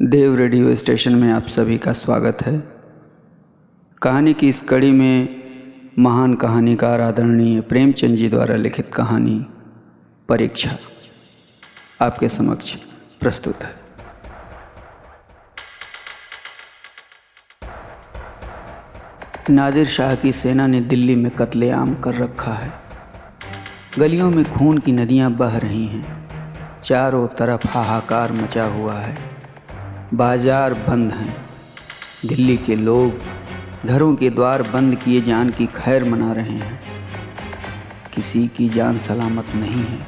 देव radio station में आप सभी का स्वागत है। कहानी की इस कड़ी में महान कहानीकार आदरणीय प्रेमचंद जी द्वारा लिखित कहानी परीक्षा आपके समक्ष प्रस्तुत है। नादिर शाह की सेना ने दिल्ली में कत्लेआम कर रखा है। गलियों में खून की नदियां बह रही हैं। चारों तरफ हाहाकार मचा हुआ है। बाजार बंद हैं। दिल्ली के लोग घरों के द्वार बंद किए जान की खैर मना रहे हैं। किसी की जान सलामत नहीं है।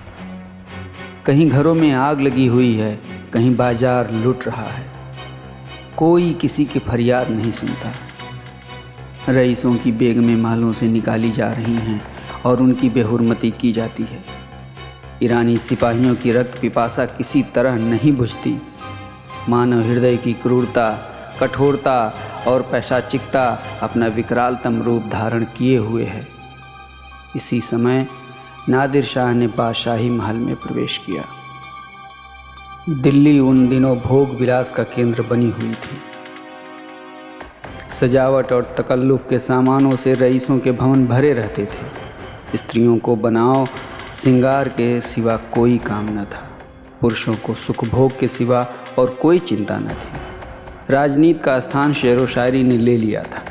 कहीं घरों में आग लगी हुई है, कहीं बाजार लुट रहा है। कोई किसी की फरियाद नहीं सुनता। रईसों की बेगमें महलों से निकाली जा रही हैं और उनकी बेहुरमती की जाती है। ईरानी सिपाहियों की रक्त पिपासा किसी तरह नहीं बुझती। मानव हृदय की क्रूरता, कठोरता और पैशाचिकता अपना विकरालतम रूप धारण किए हुए है। इसी समय नादिर शाह ने बादशाही महल में प्रवेश किया। दिल्ली उन दिनों भोग विलास का केंद्र बनी हुई थी। सजावट और तकल्लुफ के सामानों से रईसों के भवन भरे रहते थे। स्त्रियों को बनाव श्रृंगार के सिवा कोई काम न था। पुरुषों को सुखभोग के सिवा और कोई चिंता न थी। राजनीति का स्थान शेर व शायरी ने ले लिया था।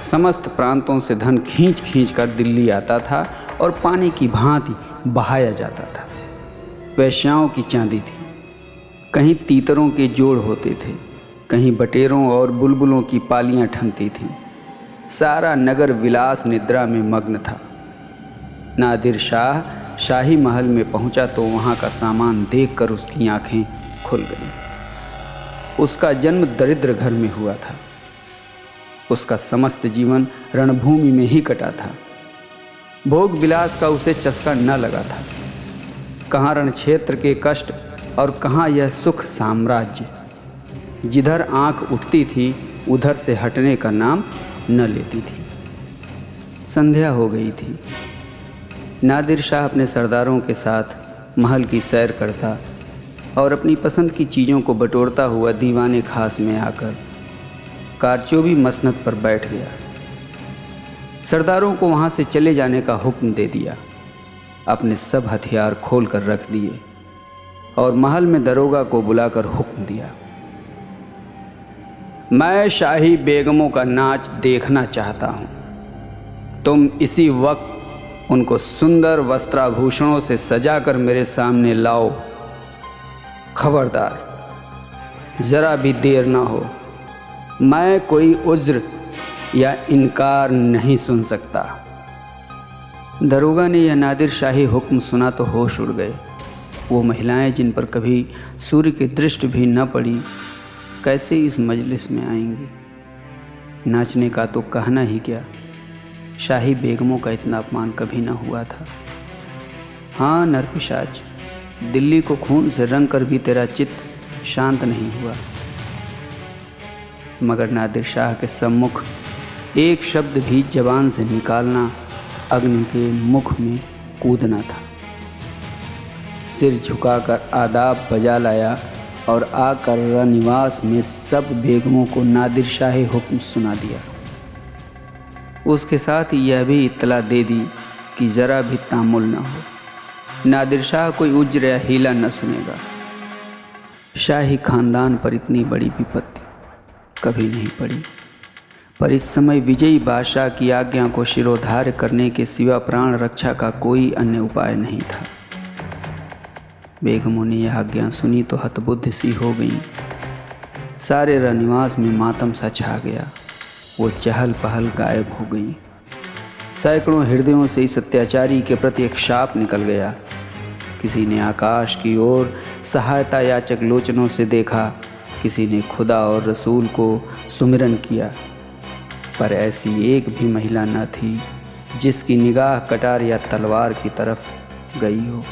समस्त प्रांतों से धन खींच खींच कर दिल्ली आता था और पानी की भांति बहाया जाता था। वेश्याओं की चांदी थी। कहीं तीतरों के जोड़ होते थे, कहीं बटेरों और बुलबुलों की पालियां ठनती थीं। सारा नगर विलास निद्रा में मग्न था। नादिर शाह शाही महल में पहुंचा तो वहां का सामान देखकर उसकी आंखें खुल गईं। उसका जन्म दरिद्र घर में हुआ था। उसका समस्त जीवन रणभूमि में ही कटा था। भोग विलास का उसे चस्का न लगा था। कहाँ रण क्षेत्र के कष्ट और कहाँ यह सुख साम्राज्य। जिधर आंख उठती थी उधर से हटने का नाम न लेती थी। संध्या हो गई थी। नादिर शाह अपने सरदारों के साथ महल की सैर करता और अपनी पसंद की चीज़ों को बटोरता हुआ दीवाने खास में आकर कारचोबी मसनद पर बैठ गया। सरदारों को वहाँ से चले जाने का हुक्म दे दिया। अपने सब हथियार खोल कर रख दिए और महल में दरोगा को बुलाकर हुक्म दिया, मैं शाही बेगमों का नाच देखना चाहता हूँ। तुम इसी वक्त उनको सुंदर वस्त्राभूषणों से सजाकर मेरे सामने लाओ। खबरदार, ज़रा भी देर ना हो। मैं कोई उज्र या इनकार नहीं सुन सकता। दरोगा ने यह नादिर शाही हुक्म सुना तो होश उड़ गए। वो महिलाएं जिन पर कभी सूर्य की दृष्टि भी न पड़ी कैसे इस मजलिस में आएंगी। नाचने का तो कहना ही क्या, शाही बेगमों का इतना अपमान कभी न हुआ था। हाँ नरपिशाच, दिल्ली को खून से रंग कर भी तेरा चित्त शांत नहीं हुआ। मगर नादिर शाह के सम्मुख एक शब्द भी जबान से निकालना अग्नि के मुख में कूदना था। सिर झुकाकर आदाब बजा लाया और आकर रनिवास में सब बेगमों को नादिर शाही हुक्म सुना दिया। उसके साथ ही यह भी इत्तला दे दी कि ज़रा भी तामुल न हो। नादिर शाह कोई उज्र या हीला न सुनेगा। शाही खानदान पर इतनी बड़ी विपत्ति कभी नहीं पड़ी। पर इस समय विजयी बादशाह की आज्ञा को शिरोधार्य करने के सिवा प्राण रक्षा का कोई अन्य उपाय नहीं था। बेगमों ने यह आज्ञा सुनी तो हतबुद्ध सी हो गईं। सारे रनिवास में मातम सा छा गया। वो चहल पहल गायब हो गई। सैकड़ों हृदयों से इस अत्याचारी के प्रति एक शाप निकल गया। किसी ने आकाश की ओर सहायता याचक लोचनों से देखा, किसी ने खुदा और रसूल को सुमिरन किया, पर ऐसी एक भी महिला न थी जिसकी निगाह कटार या तलवार की तरफ गई हो।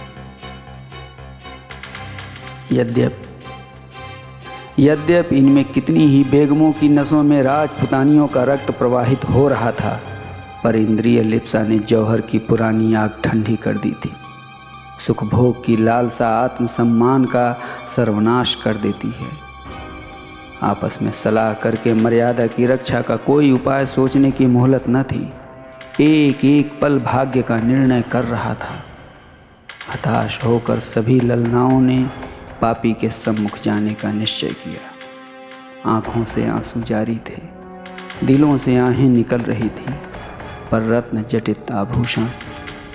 यद्यपि इनमें कितनी ही बेगमों की नसों में राजपुतानियों का रक्त प्रवाहित हो रहा था, पर इंद्रिय लिप्सा ने जौहर की पुरानी आग ठंडी कर दी थी। सुखभोग की लालसा आत्मसम्मान का सर्वनाश कर देती है। आपस में सलाह करके मर्यादा की रक्षा का कोई उपाय सोचने की मोहलत न थी। एक एक पल भाग्य का निर्णय कर रहा था। हताश होकर सभी ललनाओं ने पापी के सम्मुख जाने का निश्चय किया। आंखों से आंसू जारी थे, दिलों से आहें निकल रही थीं, पर रत्न जटित आभूषण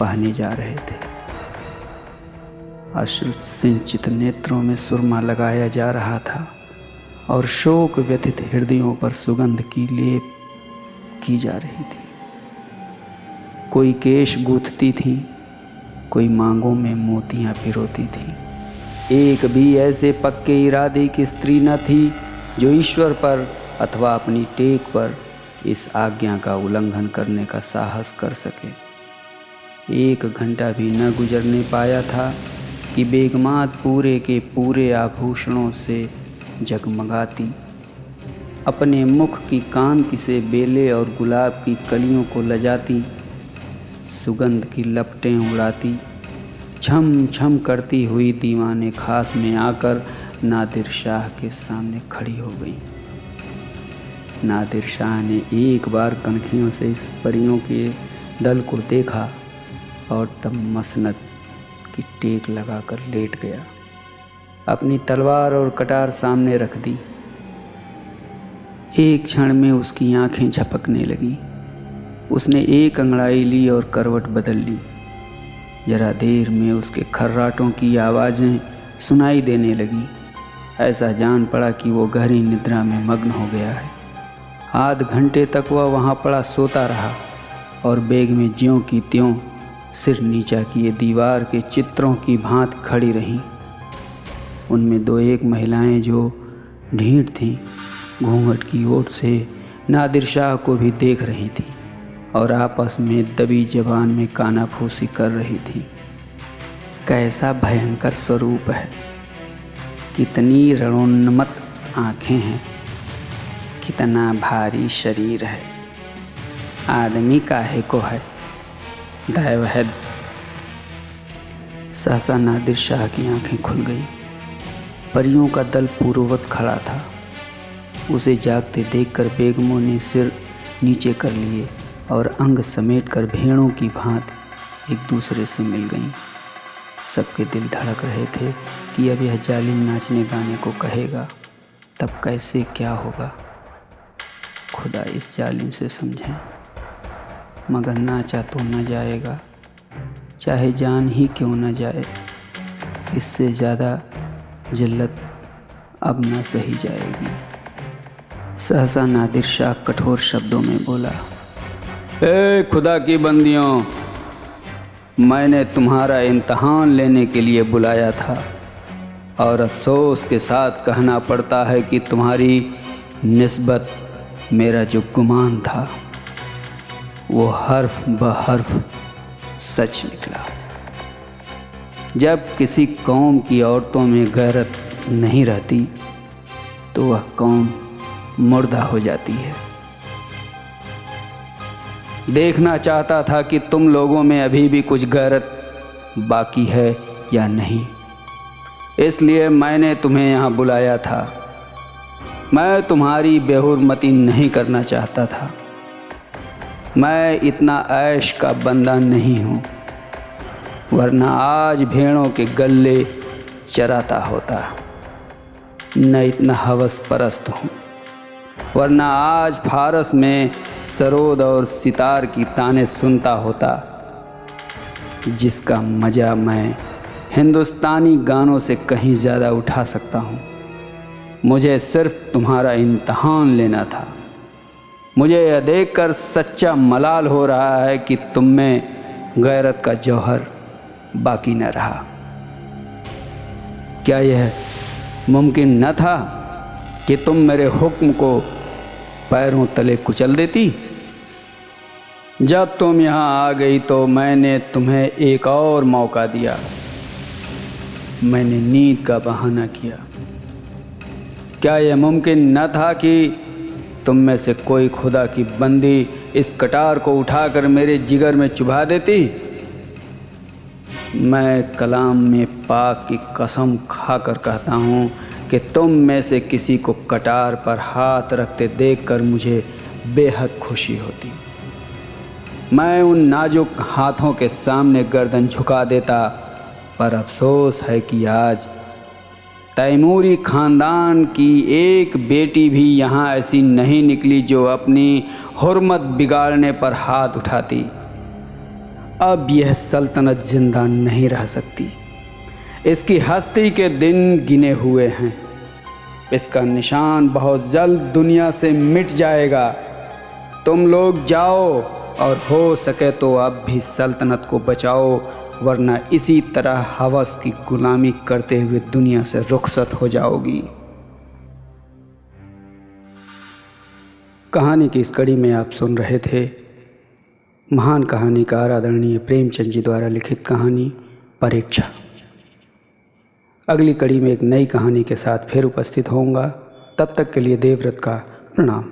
पहने जा रहे थे। अश्रु सिंचित नेत्रों में सुरमा लगाया जा रहा था और शोक व्यथित हृदयों पर सुगंध की लेप की जा रही थी। कोई केश गूंथती थी, कोई मांगों में मोतियां पिरोती थी। एक भी ऐसे पक्के इरादे की स्त्री न थी जो ईश्वर पर अथवा अपनी टेक पर इस आज्ञा का उल्लंघन करने का साहस कर सके। 1 घंटा भी न गुजरने पाया था कि बेगमात पूरे के पूरे आभूषणों से जगमगाती, अपने मुख की कांति से बेले और गुलाब की कलियों को लजाती, सुगंध की लपटें उड़ाती, छम छम करती हुई दीवाने खास में आकर नादिर शाह के सामने खड़ी हो गई। नादिर शाह ने एक बार कनखियों से इस परियों के दल को देखा और तब मसनद की टेक लगाकर लेट गया। अपनी तलवार और कटार सामने रख दी। एक क्षण में उसकी आंखें झपकने लगीं। उसने एक अंगड़ाई ली और करवट बदल ली। जरा देर में उसके खर्राटों की आवाज़ें सुनाई देने लगीं। ऐसा जान पड़ा कि वो गहरी निद्रा में मग्न हो गया है। आध घंटे तक वह वहाँ पड़ा सोता रहा और बेग में ज्यों की त्यों सिर नीचा किए दीवार के चित्रों की भांति खड़ी रहीं। उनमें 2-1 महिलाएं जो ढीठ थीं, घूंघट की ओट से नादिर शाह को भी देख रही थीं और आपस में दबी जबान में कानाफूसी कर रही थीं। कैसा भयंकर स्वरूप है, कितनी रणोन्मत्त आँखें हैं, कितना भारी शरीर है, आदमी काहे को है, दैव है। सहसा नादिर शाह की आंखें खुल गईं। परियों का दल पूर्ववत खड़ा था। उसे जागते देखकर बेगमों ने सिर नीचे कर लिए और अंग समेटकर भेड़ों की भांति एक दूसरे से मिल गईं। सबके दिल धड़क रहे थे कि अब यह जालिम नाचने गाने को कहेगा, तब कैसे क्या होगा। खुदा इस जालिम से समझे, मगर नाचा तो न जाएगा, चाहे जान ही क्यों न जाए। इससे ज़्यादा जिल्लत अब न सही जाएगी। सहसा नादिर शाह कठोर शब्दों में बोला, ए खुदा की बंदियों, मैंने तुम्हारा इम्तहान लेने के लिए बुलाया था और अफसोस के साथ कहना पड़ता है कि तुम्हारी निस्बत मेरा जो गुमान था वो हर्फ ब हर्फ सच निकला। जब किसी कौम की औरतों में गैरत नहीं रहती तो वह कौम मुर्दा हो जाती है। देखना चाहता था कि तुम लोगों में अभी भी कुछ गैरत बाकी है या नहीं, इसलिए मैंने तुम्हें यहाँ बुलाया था। मैं तुम्हारी बेहुरमती नहीं करना चाहता था। मैं इतना ऐश का बंदा नहीं हूँ, वरना आज भेड़ों के गल्ले चराता होता। न इतना हवस परस्त हूँ, वरना आज फारस में सरोद और सितार की ताने सुनता होता, जिसका मज़ा मैं हिंदुस्तानी गानों से कहीं ज़्यादा उठा सकता हूँ। मुझे सिर्फ तुम्हारा इम्तहान लेना था। मुझे यह देखकर सच्चा मलाल हो रहा है कि तुम में गैरत का जौहर बाकी न रहा। क्या यह मुमकिन न था कि तुम मेरे हुक्म को पैरों तले कुचल देती? जब तुम यहाँ आ गई तो मैंने तुम्हें एक और मौका दिया। मैंने नींद का बहाना किया। क्या यह मुमकिन न था कि तुम में से कोई खुदा की बंदी इस कटार को उठाकर मेरे जिगर में चुभा देती? मैं कलाम में पाक की कसम खाकर कहता हूँ कि तुम में से किसी को कटार पर हाथ रखते देखकर मुझे बेहद खुशी होती। मैं उन नाजुक हाथों के सामने गर्दन झुका देता, पर अफसोस है कि आज तैमूरी ख़ानदान की एक बेटी भी यहाँ ऐसी नहीं निकली जो अपनी हुर्मत बिगाड़ने पर हाथ उठाती। अब यह सल्तनत जिंदा नहीं रह सकती। इसकी हस्ती के दिन गिने हुए हैं। इसका निशान बहुत जल्द दुनिया से मिट जाएगा। तुम लोग जाओ और हो सके तो अब भी सल्तनत को बचाओ, वरना इसी तरह हवस की गुलामी करते हुए दुनिया से रुखसत हो जाओगी। कहानी की इस कड़ी में आप सुन रहे थे महान कहानीकार आदरणीय प्रेमचंद जी द्वारा लिखित कहानी परीक्षा। अगली कड़ी में एक नई कहानी के साथ फिर उपस्थित होऊंगा। तब तक के लिए देवव्रत का प्रणाम।